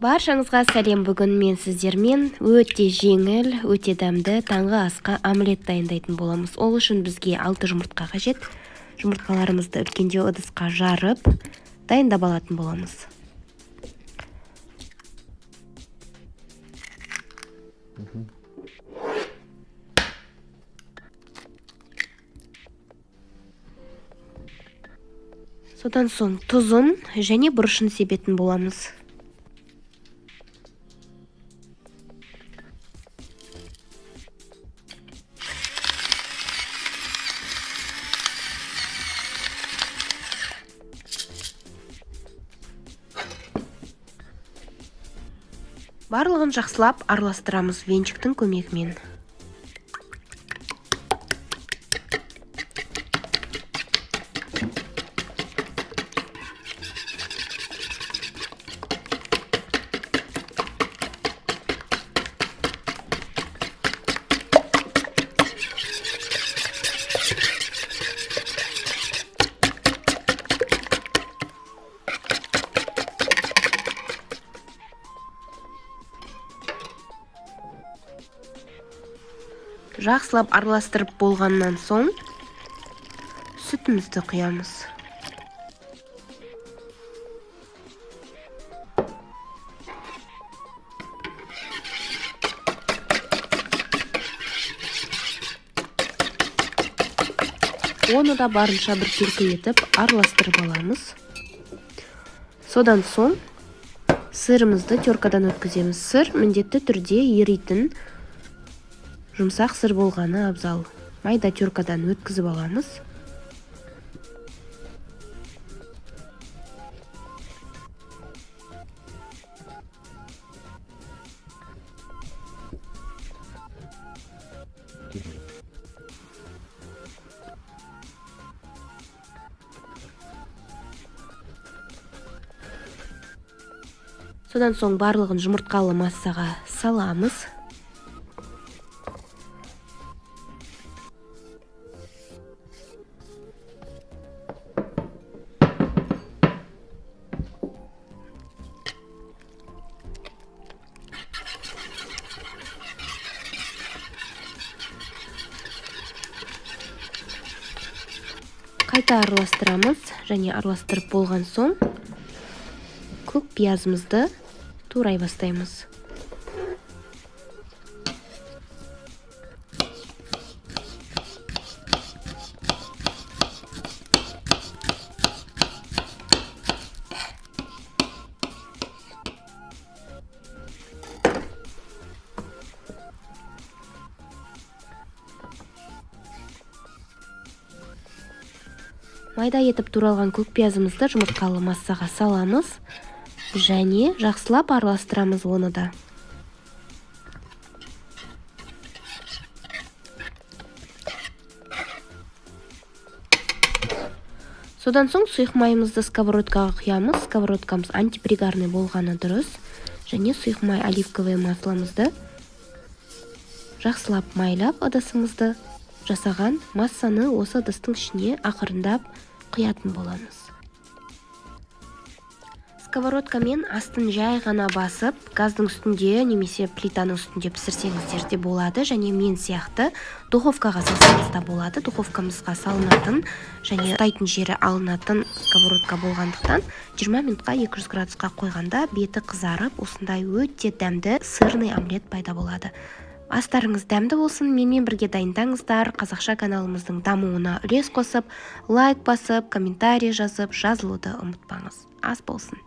Баршаңызға сәлем. Бүгін мен сіздермен өте жеңіл, өте дәмді таңғы асқа омлет дайындайтын боламыз. Ол үшін бізге 6 жұмыртқа қажет. Жұмыртқаларымызды үлкендеу ыдысқа жарып, дайындап алатын боламыз. Содан соң тұзын және бұрышын себетін боламыз. Барлығын жақсылап араластырамыз венчиктің көмегімен. Жақсылап араластырып болғаннан соң сүтімізді құямыз. Оны да барынша біркелкі етіп араластырып аламыз. Содан соң сырымызды теркадан өткіземіз. Сыр міндетті түрде еритін жұмсақ сыр болғаны абзал. Майда теркадан өткізіп аламыз. Содан соң барлығын жұмыртқалы массаға саламыз. Қайта араластырамыз, және араластырып болған соң көк пиязымызды турай бастаймыз. Майда етіп туралған көк пиязымызды жұмыртқалы массаға саламыз және жақсылап араластырамыз оны да. Содан соң сұйық майымызды сковородкаға құямыз. Сковородкамыз антипригарный болғаны дұрыс. Және сұйық май оливковое масломызды жақсылап майлап ыдысымызды жасаған массаны осы ыдыстың ішіне ақырындап құятын боламыз. Сковородкамен астын жай ғана басып, газдың үстінде немесе плитаның үстінде пісірсеңіздер де болады, және мен сияқты духовкаға салсаңыз да болады. Духовкамызға салынатын және ұстайтын жері алынатын сковородка болғандықтан 20 минутқа 200 градусқа қойғанда беті қызарып, осындай өте дәмді сырный омлет пайда болады. Астарыңыз дәмді болсын, менімен бірге дайындаңыздар. Қазақша каналымыздың дамуына үлес қосып, лайк басып, комментарий жазып, жазылуды ұмытпаңыз. Ас болсын.